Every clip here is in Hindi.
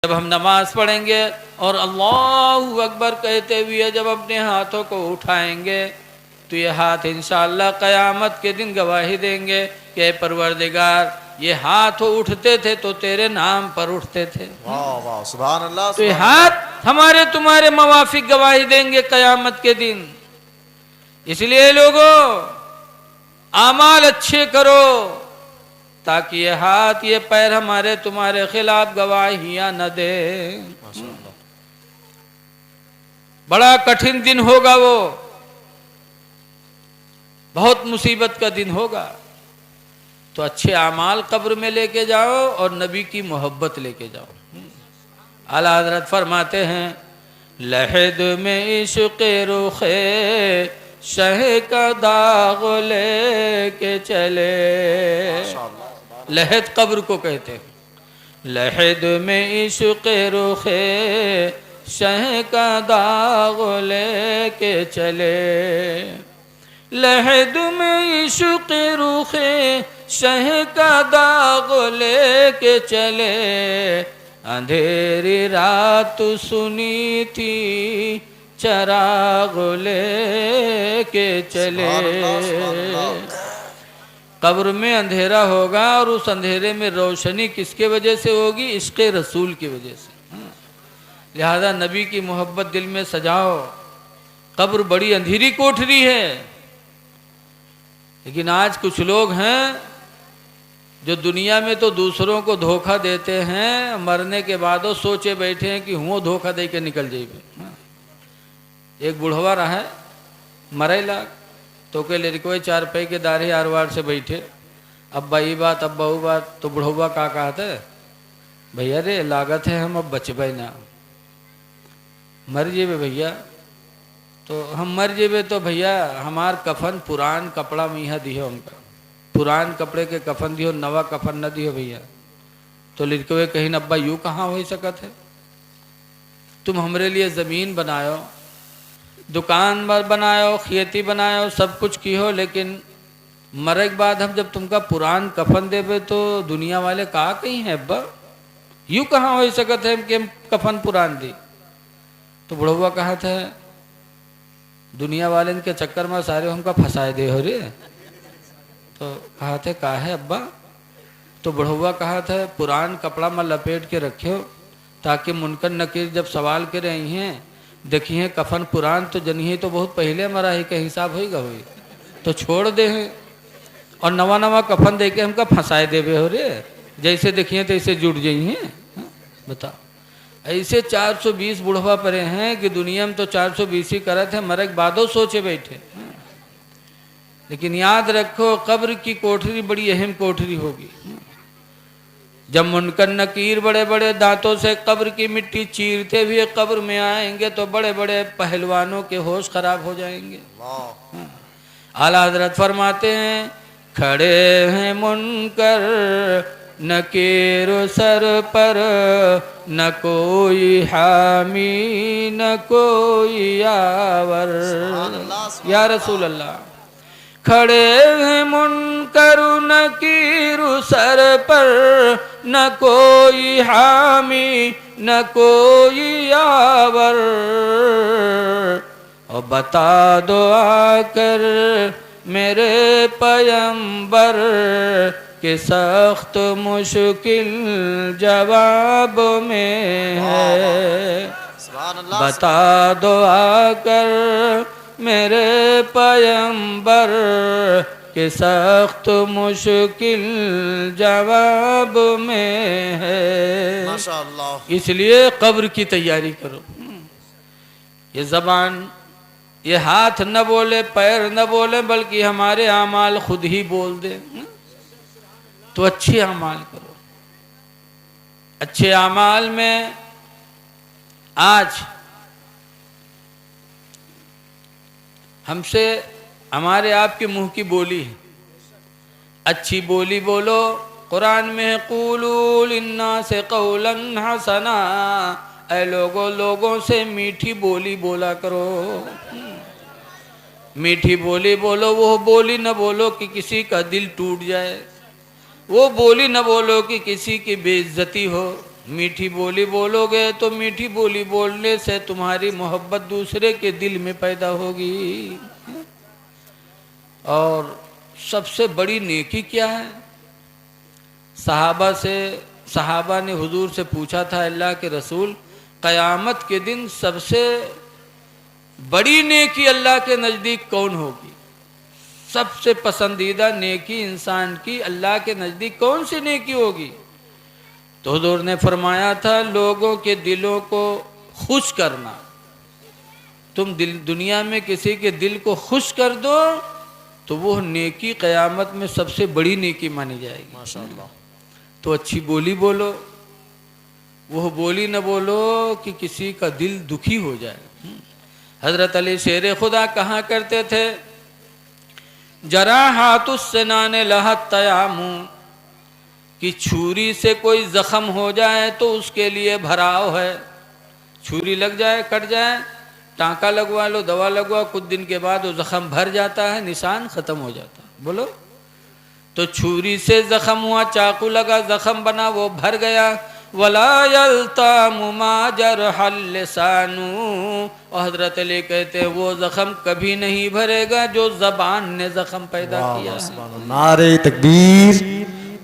जब हम नमाज पढ़ेंगे और अल्लाहु अकबर कहते हुए जब अपने हाथों को उठाएंगे तो ये हाथ इंशाअल्लाह क़यामत के दिन गवाही देंगे कि परवरदिगार ये हाथ उठते थे तो तेरे नाम पर उठते थे। वाह वाह सुभान अल्लाह। तो ये हाथ हमारे तुम्हारे मवाफिक गवाही देंगे क़यामत के दिन। इसलिए लोगों आमाल अच्छे करो ताकि ये हाथ ये पैर हमारे तुम्हारे खिलाफ गवाहियां न दे। बड़ा कठिन दिन होगा वो, बहुत मुसीबत का दिन होगा। तो अच्छे आमाल कब्र में लेके जाओ और नबी की मोहब्बत लेके जाओ। आला हज़रत फरमाते हैं लहद में इश्क़ रुखे शह का दाग लेके चले। लहद कब्र को कहते हैं। लहद में इश्क़ रुखे शह का दाग लेके चले। लहद में इश्क़ रुखे शह का दाग लेके चले। अंधेरी रात सुनी थी चराग लेके चले। कब्र में अंधेरा होगा और उस अंधेरे में रोशनी किसके वजह से होगी? इश्क़ रसूल की वजह से। लिहाजा नबी की मोहब्बत दिल में सजाओ। कब्र बड़ी अंधेरी कोठरी है, लेकिन आज कुछ लोग हैं जो दुनिया में तो दूसरों को धोखा देते हैं, मरने के बाद वो सोचे बैठे हैं कि हुओ धोखा दे के निकल जाइए। एक बुढ़वा रहा है मरे लाख तो के लड़कों 4 पैसे के दाढ़ी आरवार से बैठे, अब्बा ये बात अब्बा वो बात। तो बुढ़वा का कहता है भैया रे लागत है हम अब बचबे ना, मर जेबे भैया। तो हम मर जेबे तो भैया हमार कफन पुरान कपड़ा में यहाँ दियो, हमका पुरान कपड़े के कफन दियो, नवा कफन न दियो भैया। तो लड़कों कहीं अब्बा यूँ कहाँ हो सकत है, तुम हमरे लिए ज़मीन बनायो, दुकान बनायो, खेती बनायो, सब कुछ कियो, लेकिन मरे के बाद हम जब तुमका पुरान कफन देवे तो दुनिया वाले कहा कहीं है अब्बा, यूँ कहाँ हो सकत है कि हम कफन पुरान दी। तो बुढ़वा कहा था दुनिया वाले इनके चक्कर में सारे हमका फंसाए दे हो रे। तो कहा थे का है अब्बा। तो बुढ़वा कहा था पुरान कपड़ा में लपेट के रखे ताकि मुनकर नकीर जब सवाल कर रही हैं देखिए कफन पुरान तो जनिए तो बहुत पहले मरा ही का हिसाब होगा हुई, तो छोड़ दे हैं और नवा नवा कफन दे के हमका फंसाए देवे हो रे, जैसे देखिए तैसे जुड़ जाइए। बताओ ऐसे 420 बुढ़वा पड़े हैं कि दुनिया में तो 420 ही करत है, मरे के बादो सोचे बैठे। लेकिन याद रखो कब्र की कोठरी बड़ी अहम कोठरी होगी। जब मुनकर नकीर बड़े बड़े दांतों से कब्र की मिट्टी चीरते हुए कब्र में आएंगे तो बड़े बड़े पहलवानों के होश खराब हो जाएंगे। आला हज़रत फरमाते हैं खड़े हैं मुनकर नकीर सर पर, न कोई हामी न कोई यावर। या रसूल अल्लाह। खड़े हैं मुनकर नकीर सर पर, न कोई हामी न कोई यावर। और बता दो आकर मेरे पैगंबर कि सख्त मुश्किल जवाब में है। बता दो आकर मेरे पैगंबर के सख्त मुश्किल जवाब में है। माशाअल्लाह। इसलिए कब्र की तैयारी करो। ये ज़बान ये हाथ न बोले पैर न बोले बल्कि हमारे आमाल खुद ही बोल दे। तो अच्छे आमाल करो। अच्छे आमाल में आज हमसे हमारे आपके मुंह की बोली है, अच्छी बोली बोलो। कुरान में क़ूलू लिन्नास क़ौलन हसना, ऐ लोगों से मीठी बोली बोला करो। मीठी बोली बोलो, वो बोली न बोलो कि किसी का दिल टूट जाए, वो बोली न बोलो कि किसी की बेइज्जती हो। मीठी बोली बोलोगे तो मीठी बोली बोलने से तुम्हारी मोहब्बत दूसरे के दिल में पैदा होगी। और सबसे बड़ी नेकी क्या है? सहाबा ने हुजूर से पूछा था, अल्लाह के रसूल, क़यामत के दिन सबसे बड़ी नेकी अल्लाह के नज़दीक कौन होगी? सबसे पसंदीदा नेकी इंसान की अल्लाह के नज़दीक कौन सी नेकी होगी? तो हुजूर ने फरमाया था, लोगों के दिलों को खुश करना। तुम दुनिया में किसी के दिल को खुश कर दो तो वो नेकी क़यामत में सबसे बड़ी नेकी मानी जाएगी। माशाअल्लाह। तो अच्छी बोली बोलो, वो बोली न बोलो कि किसी का दिल दुखी हो जाए। हज़रत अली शेर खुदा कहा करते थे, जरा हाथुस्सनान लहत तयामू, कि छुरी से कोई ज़ख़म हो जाए तो उसके लिए भराव है। छुरी लग जाए, कट जाए, टाँका लगवा लो, दवा लगवा, कुछ दिन के बाद वो ज़ख़म भर जाता है, निशान ख़त्म हो जाता है। बोलो, तो छुरी से ज़ख़म हुआ, चाकू लगा, ज़ख़म बना, वो भर गया। वला यल्तामु मा जरहल लिसानु, और हज़रत अली कहते हैं वो ज़ख़म कभी नहीं भरेगा जो ज़बान ने ज़ख़म पैदा किया है। नारे तकबीर,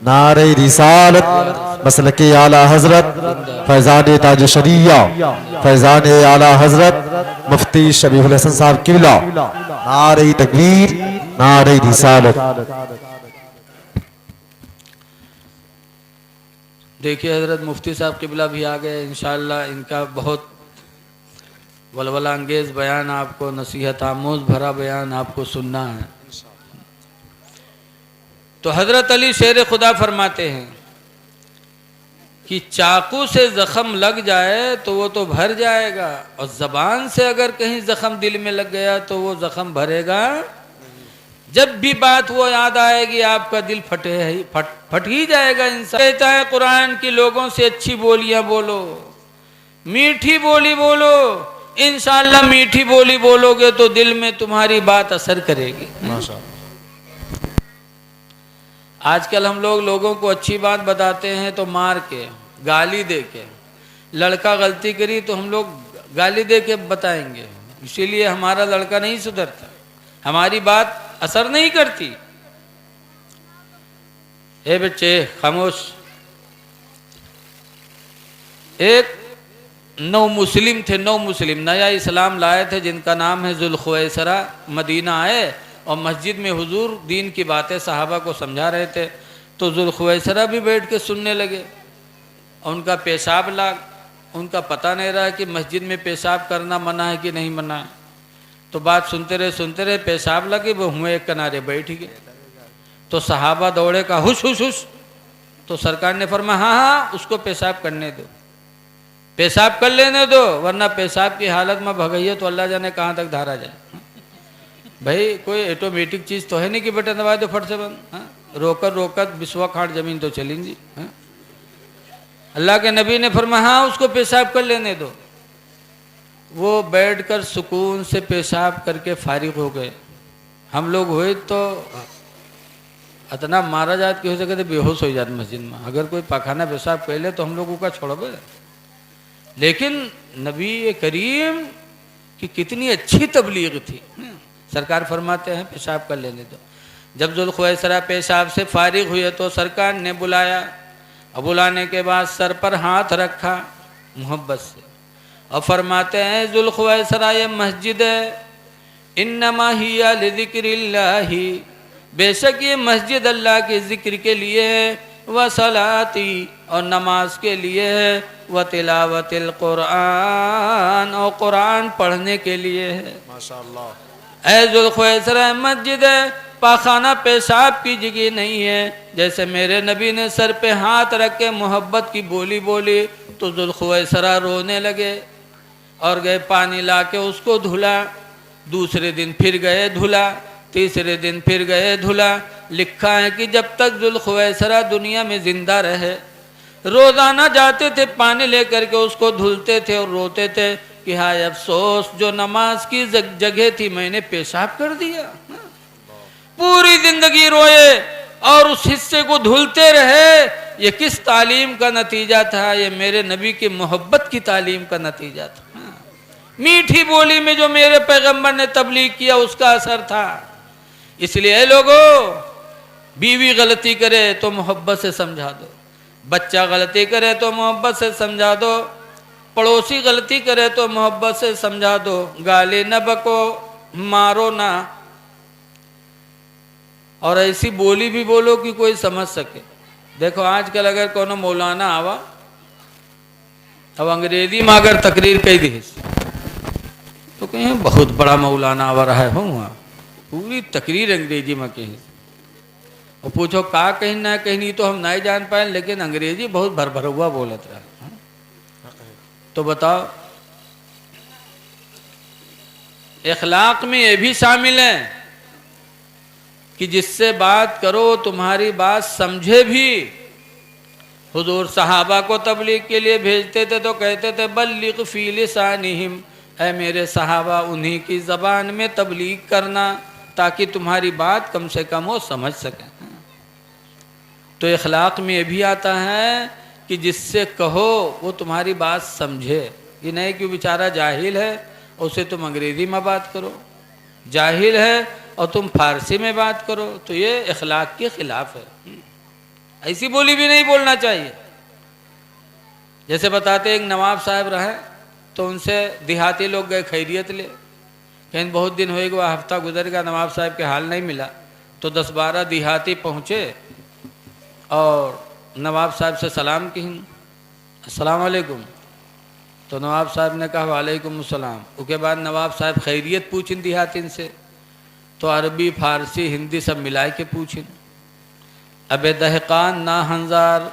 नारे रिसालत, मसलके आला हजरत फैज़ान ताज शरिया, फैज़ान आला हजरत मुफ्ती शबीहुल हसन साहब किबला। नारे तकबीर, नारे रिसालत। देखिए हज़रत मुफ्ती साहब किबला भी आ गए। इंशाअल्लाह इनका बहुत वलवला अंगेज़ बयान, आपको नसीहत आमोज़ भरा बयान आपको सुनना है। तो हज़रत अली शेर खुदा फरमाते हैं कि चाकू से ज़ख़म लग जाए तो वो तो भर जाएगा, और ज़बान से अगर कहीं ज़ख़म दिल में लग गया तो वो ज़ख़म भरेगा। जब भी बात वो याद आएगी आपका दिल फट ही जाएगा। इंसान कहता है कुरान की, लोगों से अच्छी बोलियां बोलो, मीठी बोली बोलो। इंशाअल्लाह मीठी बोली बोलोगे तो दिल में तुम्हारी बात असर करेगी। माशाअल्लाह। आजकल हम लोगों को अच्छी बात बताते हैं तो मार के, गाली दे के। लड़का गलती करी तो हम लोग गाली दे के बताएंगे, इसीलिए हमारा लड़का नहीं सुधरता, हमारी बात असर नहीं करती। ए बच्चे खामोश। एक नौ मुस्लिम थे, नया इस्लाम लाए थे, जिनका नाम है जुल्खुवैसरा। मदीना आए और मस्जिद में हुजूर दीन की बातें सहाबा को समझा रहे थे, तो जुल्खुवैसरा भी बैठ के सुनने लगे। उनका पेशाब लाग, उनका पता नहीं रहा कि मस्जिद में पेशाब करना मना है कि नहीं मना है। तो बात सुनते रहे, पेशाब लगे, वो हुए एक किनारे बैठ गए। तो सहाबा दौड़े, का हुश हुश हुश। तो सरकार ने फरमाया, हाँ हाँ उसको पेशाब करने दो, पेशाब कर लेने दो, वरना पेशाब की हालत में भगैया तो अल्लाह जाने कहाँ तक धारा जाए। भाई कोई ऑटोमेटिक चीज़ तो है नहीं कि बटन दबाए तो फट से बंद। हाँ, रोकत बिस्वा खाट जमीन तो चलेंगी। हाँ? अल्लाह के नबी ने फरमाया, हाँ उसको पेशाब कर लेने दो। वो बैठकर सुकून से पेशाब करके फारिग हो गए। हम लोग हुए तो इतना मारा जात की हो सके तो बेहोश हो जाते मस्जिद में। अगर कोई पाखाना पेशाब कर ले तो हम लोगों का छोड़बे। लेकिन नबी करीम की कितनी अच्छी तबलीग थी। सरकार फरमाते हैं पेशाब कर लेने दो। जब जुल्खुवैसरा पेशाब से फारिग हुए तो सरकार ने बुलाया, और बुलाने के बाद सर पर हाथ रखा मोहब्बत से, और फरमाते हैं जुल्खुवैसरा ये मस्जिद है, इन्नमा हिया लिज़िक्रिल्लाहि, बेशक ये मस्जिद अल्लाह के ज़िक्र के लिए है, व सलाती और नमाज के लिए है, व तिलावतिल कुरान और कुरान पढ़ने के लिए है। माशाअल्लाह। ऐ जुल्खुवैसरा मस्जिद है, पाखाना पेशाब की जगह नहीं है। जैसे मेरे नबी ने सर पे हाथ रख के मोहब्बत की बोली बोली तो जुल्खुवैसरा रोने लगे और गए पानी ला के उसको धुला। दूसरे दिन फिर गए धुला, तीसरे दिन फिर गए धुला। लिखा है कि जब तक जुल्खुवैसरा दुनिया में जिंदा रहे, रोजाना जाते थे पानी लेकर के उसको धुलते थे और रोते थे कि हाय अफसोस, जो नमाज की जगह थी मैंने पेशाब कर दिया। पूरी जिंदगी रोए और उस हिस्से को धुलते रहे ये किस तालीम का नतीजा था? ये मेरे नबी की मोहब्बत की तालीम का नतीजा था। मीठी बोली में जो मेरे पैगंबर ने तबलीग किया उसका असर था। इसलिए लोगों, बीवी गलती करे तो मोहब्बत से समझा दो, बच्चा गलती करे तो मोहब्बत से समझा दो, पड़ोसी गलती करे तो मोहब्बत से समझा दो, गाली न बको, मारो ना, और ऐसी बोली भी बोलो कि कोई समझ सके। देखो आजकल अगर कोनो मौलाना आवा, अब अंग्रेजी में अगर तकरीर कही दी तो कहें बहुत बड़ा मौलाना आवा रहा है, वहाँ पूरी तकरीर अंग्रेजी में कही, और पूछो का कहीं ना कहीं नहीं तो हम नहीं जान पाए, लेकिन अंग्रेजी बहुत भरभरुआ बोलत रहा। तो बताओ, इखलाक में ये भी शामिल है कि जिससे बात करो तुम्हारी बात समझे भी। हुजूर सहाबा को तबलीग के लिए भेजते थे तो कहते थे बल्लिग फी लिसानिहिम, ऐ मेरे सहाबा उन्हीं की ज़बान में तबलीग करना ताकि तुम्हारी बात कम से कम वो समझ सकें। तो इखलाक में ये भी आता है कि जिससे कहो वो तुम्हारी बात समझे, ये नहीं कि बेचारा जाहिल है और उसे तुम अंग्रेज़ी में बात करो, जाहिल है और तुम फारसी में बात करो, तो ये इखलाक के खिलाफ है। ऐसी बोली भी नहीं बोलना चाहिए। जैसे बताते एक नवाब साहब रहे तो उनसे देहाती लोग गए खैरियत ले, कहीं बहुत दिन होएगा, वह हफ्ता गुजर गया, नवाब साहब के हाल नहीं मिला, तो 10-12 देहाती पहुँचे और नवाब साहब से सलाम की, अस्सलाम वालेकुम। तो नवाब साहब ने कहा वालेकुम अस्सलाम। उसके बाद नवाब साहब खैरियत पूछिन देहातिन से, तो अरबी फारसी हिंदी सब मिला के पूछिन, अबे दहकान ना हंजार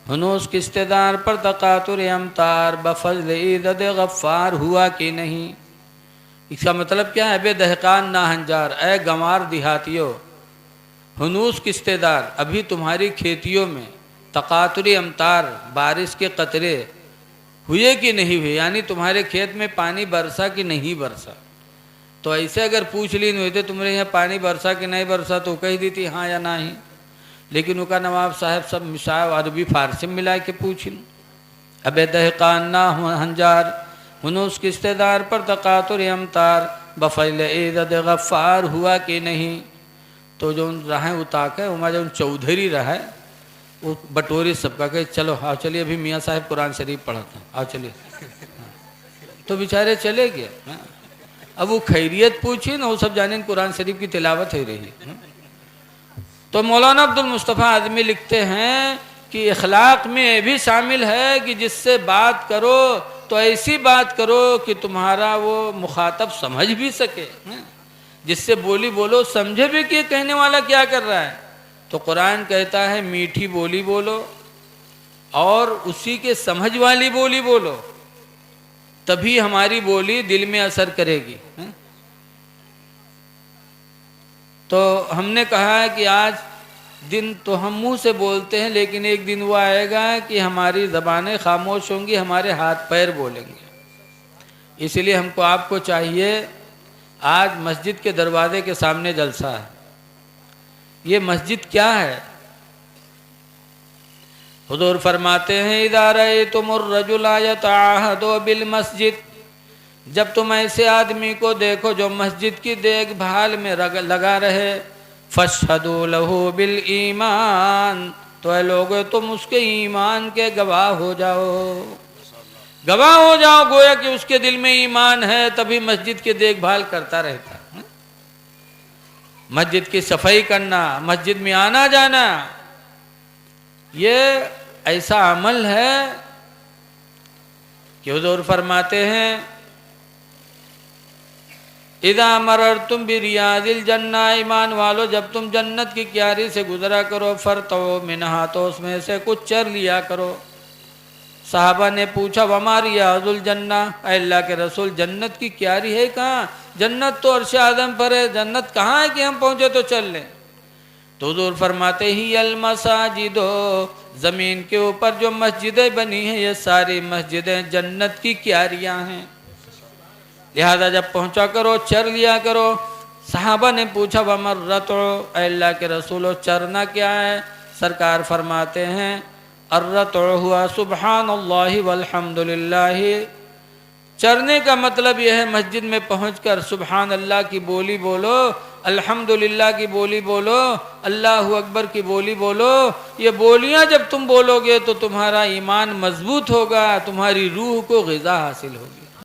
हनूस किस्तेदार पर तकातुर अमतार बफज़ल इदद गफ़ार हुआ कि नहीं। इसका मतलब क्या है? अबे दहकान ना हंजार, ऐ गंवार देहातियों, हनूस किस्तेदार, अभी तुम्हारी खेतियों में तकातुर अमतार, बारिश के कतरे हुए कि नहीं हुए, यानी तुम्हारे खेत में पानी बरसा कि नहीं बरसा। तो ऐसे अगर पूछ ली नहीं होते तुम्हारे यहाँ पानी बरसा कि नहीं बरसा तो कह दी थी हाँ या नहीं, लेकिन उनका नवाब साहब सब मिसाल अरबी फारसी में मिला के पूछिन, अबे दहकान ना हंजार हनूस किस्तेदार पर तकातुर अमतार बफ़ज़ल इदद गफ़ार हुआ कि नहीं। तो जो रहे उताके उमा जो चौधरी रहा वो बटोरी सबका कहे चलो आओ चलिए, अभी मियाँ साहब कुरान शरीफ पढ़ा था, आओ चलिए। तो बेचारे चले गए। अब वो खैरियत पूछी ना, वो सब जाने कुरान शरीफ की तिलावत हो रही है। तो मौलाना अब्दुल मुस्तफ़ा आज़मी लिखते हैं कि इखलाक में ये भी शामिल है कि जिससे बात करो तो ऐसी बात करो कि तुम्हारा वो मुखातब समझ भी सके, जिससे बोली बोलो समझे भी कि कहने वाला क्या कर रहा है। तो कुरान कहता है मीठी बोली बोलो और उसी के समझ वाली बोली बोलो, तभी हमारी बोली दिल में असर करेगी। तो हमने कहा है कि आज दिन तो हम मुंह से बोलते हैं, लेकिन एक दिन वो आएगा कि हमारी ज़बानें खामोश होंगी, हमारे हाथ पैर बोलेंगे। इसलिए हमको आपको चाहिए, आज मस्जिद के दरवाजे के सामने जलसा है। ये मस्जिद क्या है? हुजूर फरमाते हैं इज़ा रअयतुमुर रजुला यतअहदु बिल मस्जिद, जब तुम ऐसे आदमी को देखो जो मस्जिद की देखभाल में लगा रहे, फशहदू लहू बिल ईमान, तो ऐ लोगो तुम उसके ईमान के गवाह हो जाओ, गवाह हो जाओ, गोया कि उसके दिल में ईमान है, तभी मस्जिद की देखभाल करता रहता। मस्जिद की सफाई करना, मस्जिद में आना जाना, ये ऐसा अमल है कि हुजूर फरमाते हैं इदा मररतुम बिरियादिल जन्ना, ईमान वालो जब तुम जन्नत की क्यारी से गुजरा करो, फरतो मिनहा, तो उसमें से कुछ चर लिया करो। साहबा ने पूछा वमा रियाजुल जन्ना, अल्लाह के रसूल जन्नत की क्यारी है कहाँ? जन्नत तो अर्श आदम पर है, जन्नत कहाँ है कि हम पहुँचे तो चल लें? तो हुजूर फरमाते ही अल मसाजिदो, ज़मीन के ऊपर जो मस्जिदें बनी हैं ये सारी मस्जिदें जन्नत की क्यारियाँ हैं, लिहाजा जब पहुँचा करो चर लिया करो। साहबा ने पूछा वमर्रतो, अल्लाह के रसूलो चरना क्या है? सरकार फरमाते हैं अर्रत हुआ सुबहानल्लाहि वल्हम्दुलिल्लाह। चरने का मतलब यह है मस्जिद में पहुंचकर सुबहान अल्लाह की बोली बोलो, अल्हम्दुलिल्लाह की बोली बोलो, अल्लाहु अकबर की बोली बोलो। ये बोलियां जब तुम बोलोगे तो तुम्हारा ईमान मजबूत होगा, तुम्हारी रूह को ग़िज़ा हासिल होगी।